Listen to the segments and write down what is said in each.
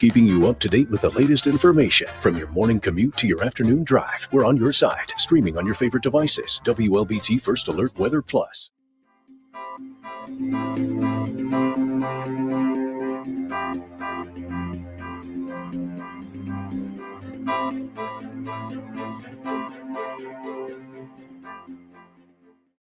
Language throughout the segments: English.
keeping you up to date with the latest information. From your morning commute to your afternoon drive, we're on your side, streaming on your favorite devices. WLBT First Alert Weather Plus.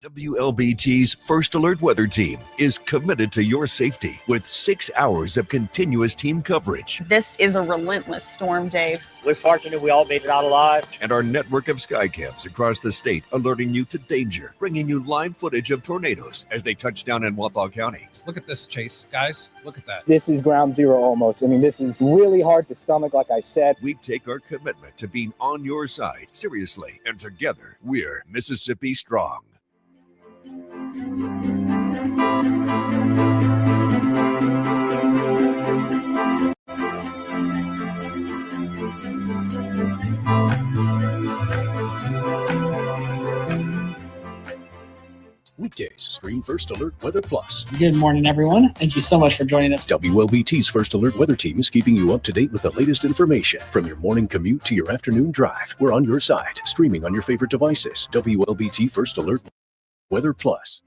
WLBT's First Alert Weather Team is committed to your safety with 6 hours of continuous team coverage. This is a relentless storm, Dave. We're fortunate we all made it out alive. And our network of sky cams across the state alerting you to danger, bringing you live footage of tornadoes as they touch down in Wathau County. Look at this, Chase. Guys, look at that. This is ground zero almost. I mean, this is really hard to stomach, like I said. We take our commitment to being on your side seriously, and together we're Mississippi Strong. Weekdays, stream First Alert Weather Plus. Good morning, everyone. Thank you so much for joining us. WLBT's First Alert Weather Team is keeping you up to date with the latest information. From your morning commute to your afternoon drive, we're on your side, streaming on your favorite devices. WLBT First Alert Weather Plus.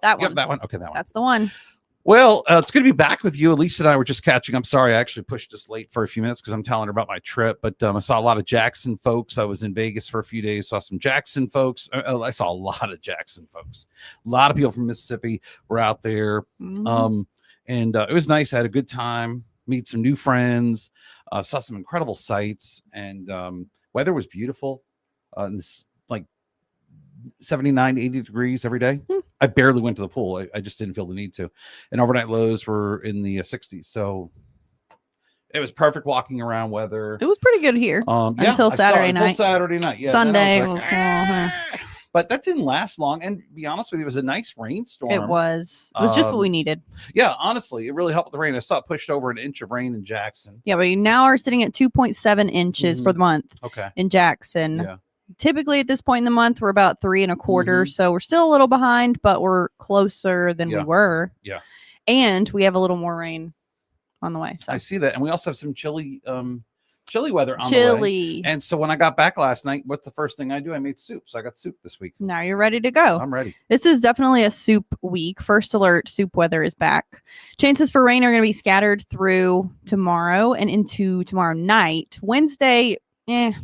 That one. Okay, that one. That's the one. Well, it's good to be back with you. Elise and I were just catching up. Sorry, I actually pushed us late for a few minutes because I'm telling her about my trip. But I saw a lot of Jackson folks. I was in Vegas for a few days. Saw some Jackson folks. I saw a lot of Jackson folks. A lot of people from Mississippi were out there. And it was nice. I had a good time. Meet some new friends. Saw some incredible sights. And weather was beautiful. This, like 79, 80 degrees every day. I barely went to the pool. I just didn't feel the need to. And overnight lows were in the 60s. So it was perfect walking around weather. It was pretty good here until Saturday night. Until Saturday night. Yeah. Sunday. But that didn't last long. And to be honest with you, it was a nice rainstorm. It was just what we needed. Yeah, honestly, it really helped with the rain. I saw it pushed over an inch of rain in Jackson. Yeah, but we now are sitting at 2.7 inches for the month in Jackson. Yeah. Typically at this point in the month, we're about 3.25. So we're still a little behind, but we're closer than we were. Yeah. And we have a little more rain on the way. So I see that. And we also have some chilly weather on the way. And so when I got back last night, what's the first thing I do? I made soup. So I got soup this week. Now you're ready to go. I'm ready. This is definitely a soup week. First alert, soup weather is back. Chances for rain are going to be scattered through tomorrow and into tomorrow night. Wednesday,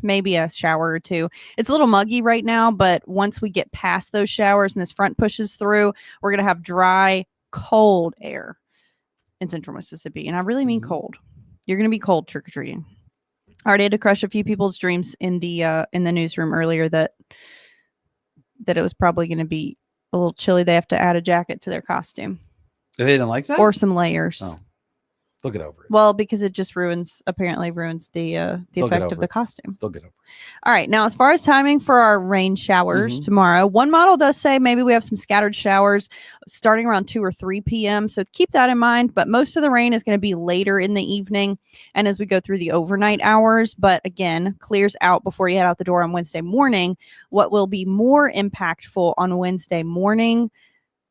maybe a shower or two. It's a little muggy right now, but once we get past those showers and this front pushes through, we're going to have dry, cold air in central Mississippi. And I really mean cold. You're going to be cold trick-or-treating. I already had to crush a few people's dreams in the newsroom earlier that that it was probably going to be a little chilly. They have to add a jacket to their costume They didn't like that? or some layers. Oh, they'll get over it. Well, because it just apparently ruins the They'll get effect of over the it. costume. They'll get over it. All right. Now, as far as timing for our rain showers tomorrow, one model does say maybe we have some scattered showers starting around 2 or 3 p.m. So keep that in mind. But most of the rain is going to be later in the evening and as we go through the overnight hours. But again, clears out before you head out the door on Wednesday morning. What will be more impactful on Wednesday morning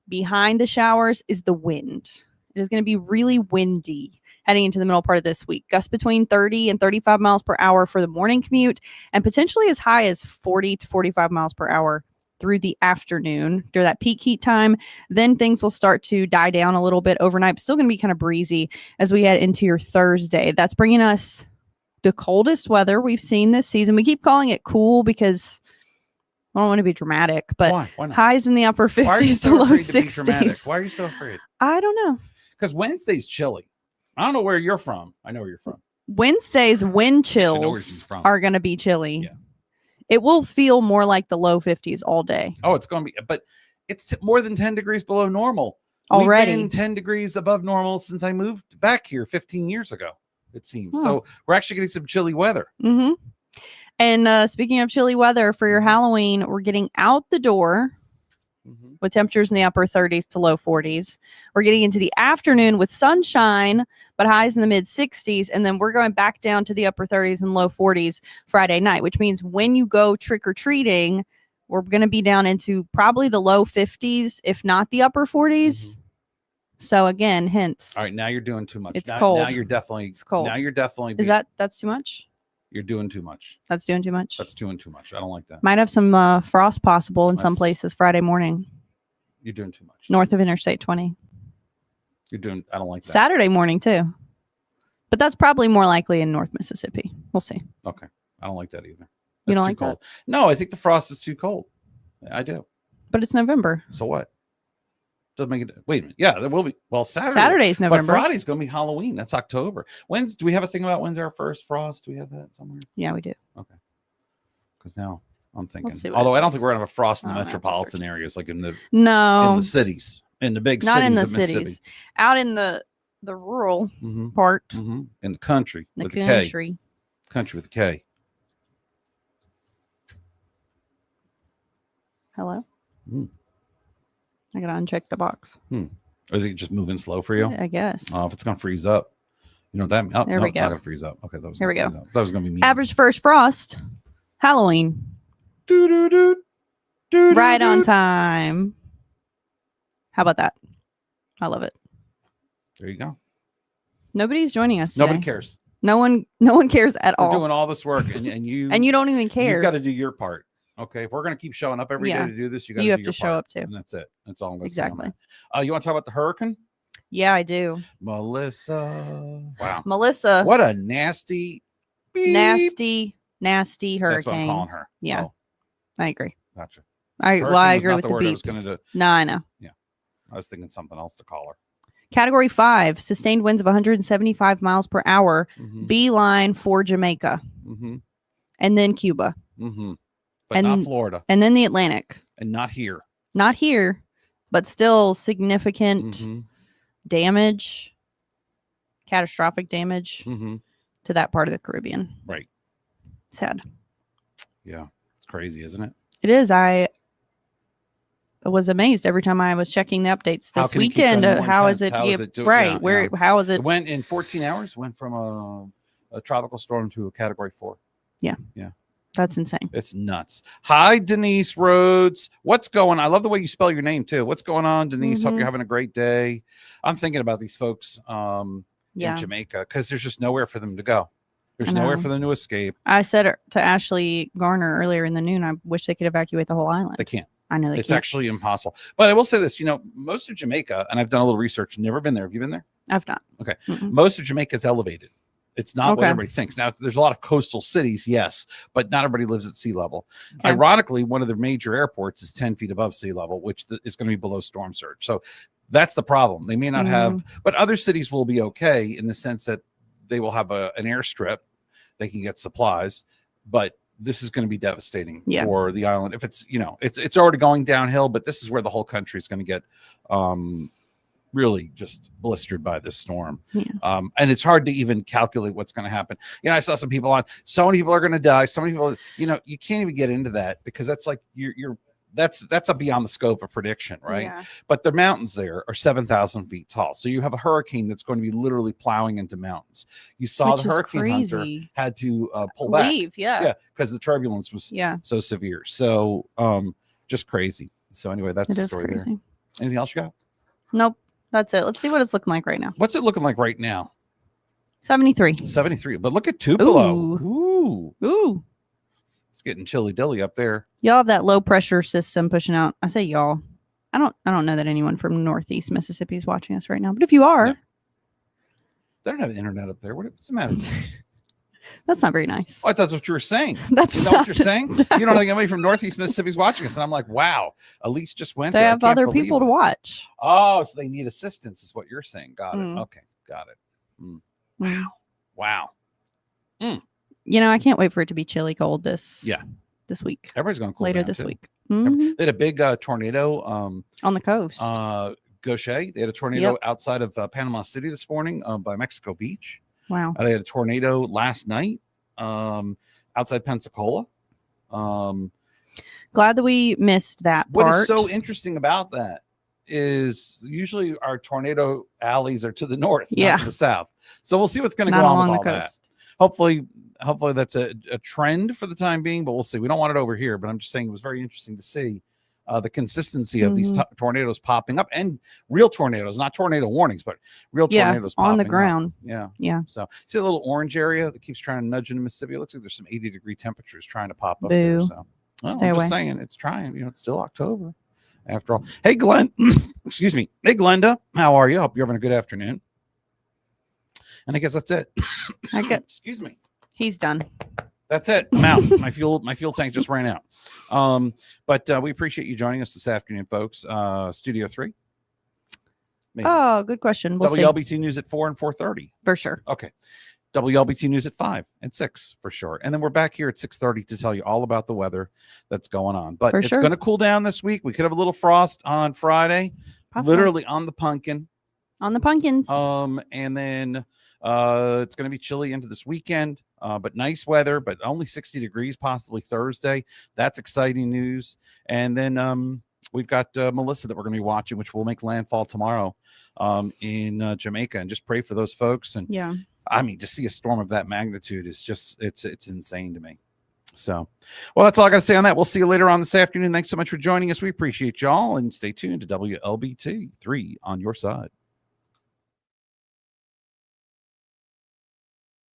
behind the showers is the wind. It is going to be really windy heading into the middle part of this week. Gusts between 30 and 35 miles per hour for the morning commute and potentially as high as 40 to 45 miles per hour through the afternoon during that peak heat time. Then things will start to die down a little bit overnight, but still going to be kind of breezy as we head into your Thursday. That's bringing us the coldest weather we've seen this season. We keep calling it cool because I don't want to be dramatic, but Why not? highs in the upper 50s Why are you to so low afraid to be 60s. dramatic? Why are you so afraid? I don't know. Because Wednesday's chilly. I don't know where you're from. I know where you're from. Wednesday's wind I know where chills she's from. are going to be chilly. Yeah. It will feel more like the low 50s all day. Oh, it's going to be, but it's more than 10 degrees below normal. Already. We've been 10 degrees above normal since I moved back here 15 years ago, it seems. Huh. So we're actually getting some chilly weather. Mm-hmm. And speaking of chilly weather, for your Halloween, we're getting out the door with temperatures in the upper 30s to low 40s. We're getting into the afternoon with sunshine, but highs in the mid 60s. And then we're going back down to the upper 30s and low 40s Friday night, which means when you go trick-or-treating, we're going to be down into probably the low 50s, if not the upper 40s. So again, hence. All right, now you're doing too much. It's now, cold. Now you're definitely. It's cold. Now you're definitely. That's too much? You're doing too much. That's doing too much? That's doing too much. I don't like that. Might have some frost possible in some That's- places Friday morning. You're doing too much. North of Interstate 20. You're doing. I don't like that. Saturday morning too. But that's probably more likely in North Mississippi. We'll see. Okay. I don't like that either. You That's don't too like cold. No, I think the frost is too cold. I do. But it's November. So what? Doesn't make it. Wait a minute. Yeah, there will be. Well, Saturday's November. But Friday's going to be Halloween. That's October. When's? Do we have a thing about when's our first frost? Do we have that somewhere? Yeah, we do. Okay. Because now I'm thinking. Let's see what Although it I don't says. think we're going to have a frost in the I don't have to metropolitan search. areas, like in the No, cities, in the big not cities in the of Mississippi. cities. Out in the rural Mhm. part. In the country The with a K. country. Country with a K. Hello? Mm. I gotta uncheck the box. Or is it just moving slow for you? I guess. Oh, if it's going to freeze up. You know what that means? Oh, There no, we it's not go. going to freeze up. Okay, that was Here we gonna go. freeze up. That was going to be mean. Average first frost. Halloween. Doo-doo-doo. Right on time. How about that? I love it. There you go. Nobody's joining us today. Nobody cares. No one cares at We're all. doing all this work, and you And you don't even care. You've got to do your part. Okay, if we're going to keep showing up every day Yeah. to do this, you You got have do to your show part. up too. And that's it. That's all I'm going to say. on Exactly. that. You want to talk about the hurricane, Yeah, I do. Melissa? Wow, Melissa. what a nasty, beep. Nasty That's what I'm hurricane. calling her. Yeah. Oh, I agree. gotcha. I Hurricane I was agree not with the the word I beep. was going to do. No, I know. I was thinking something else to call her. Category 5, sustained winds of 175 miles per hour, Mm-hmm. beeline for Jamaica, Mm-hmm. and then Cuba, Mm-hmm. But And- not Florida, and then the Atlantic. and not here. Not here, but still significant Mm-hmm. damage, catastrophic damage Mm-hmm. to that part of the Caribbean. Right. Sad. Yeah, it's crazy, isn't it? It is. I was amazed every time I was checking the updates How this can it keep weekend. getting more How is intense? it? How is it doing? right. Yeah, Where? yeah. How is it? It went in 14 hours. Went from a tropical storm to a Category 4. That's insane. It's nuts. Hi, Denise Rhodes. What's going on? I love the way you spell your name too. What's going on, Denise? Hope Mhm. you're having a great day. I'm thinking about these folks Yeah. in Jamaica because there's just nowhere for them to go. There's I nowhere know. for them to escape. I said it to Ashley Garner earlier in the noon. I wish they could evacuate the whole island. They can't. I know they It's can't. actually impossible. But I will say this, most of Jamaica, and I've done a little research, never been there. Have you been there? I've not. Okay. Mm-mm. Most of Jamaica is elevated. It's not what Okay. everybody thinks. Now, there's a lot of coastal cities, yes, but not everybody lives at sea level. Okay. Ironically, one of the major airports is 10 feet above sea level, which is going to be below storm surge. So that's the problem. They may not have, but other cities will be okay in the sense that they will have an airstrip. They can get supplies, but this is going to be devastating Yeah. for the island. If it's, it's already going downhill, but this is where the whole country is going to get really just blistered by this storm. Yeah. And it's hard to even calculate what's going to happen. I saw some people on, so many people are going to die. So many people, you can't even get into that because that's like that's up beyond the scope of prediction, right? Yeah. But the mountains there are 7,000 feet tall. So you have a hurricane that's going to be literally plowing into mountains. You saw Which the is hurricane hunter crazy. had to pull back. Leave, yeah. Yeah, because the turbulence was so severe. So just crazy. So anyway, that's the story there. Anything else you got? Nope. That's it. Let's see what it's looking like right now. What's it looking like right now? 73. 73. But look at Tupelo. Ooh. It's getting chilly dilly up there. Y'all have that low pressure system pushing out. I say y'all. I don't know that anyone from Northeast Mississippi is watching us right now. But if you are, they don't have internet up there. What's the matter? That's not very nice. Oh, I thought that's what you were saying. That's what you're saying? You don't think anybody from Northeast Mississippi is watching us. And I'm like, wow, Elise just went They there. have other people to watch. Oh, so they need assistance is what you're saying. Got it. Okay. Got it. Wow. I can't wait for it to be chilly cold this week. Everybody's going to cool later down this too. week. They had a big tornado on the coast. Gaucher. They had a tornado outside of Panama City this morning by Mexico Beach. Wow. They had a tornado last night outside Pensacola. Glad that we missed that part. What is so interesting about that is usually our tornado alleys are to the north, not to the south. So we'll see what's going to go on with all that. Hopefully that's a trend for the time being, but we'll see. We don't want it over here, but I'm just saying it was very interesting to see the consistency of these tornadoes popping up, and real tornadoes, not tornado warnings, but real tornadoes popping on the ground. Up. Yeah. So see a little orange area that keeps trying to nudge into Mississippi. It looks like there's some 80-degree temperatures trying to pop up there. So stay I'm away. just saying it's trying. It's still October after all. Hey, Glenn. Excuse me. Hey, Glenda. How are you? Hope you're having a good afternoon. And I guess that's it. Excuse me. He's done. That's it. I'm out. My fuel tank just ran out. But we appreciate you joining us this afternoon, folks. Studio 3. Maybe. Oh, good question. We'll WLBT see. News at 4 and 4:30. For sure. Okay. WLBT News at 5 and 6 for sure. And then we're back here at 6:30 to tell you all about the weather that's going on. But it's going to cool down this week. We could have a little frost on Friday, literally on the pumpkin. On the pumpkins. And then it's going to be chilly into this weekend, but nice weather, but only 60 degrees, possibly Thursday. That's exciting news. And then we've got Melissa that we're going to be watching, which will make landfall tomorrow in Jamaica. And just pray for those folks. And I mean, to see a storm of that magnitude is just, it's insane to me. So, well, that's all I got to say on that. We'll see you later on this afternoon. Thanks so much for joining us. We appreciate y'all, and stay tuned to WLBT 3 on your side.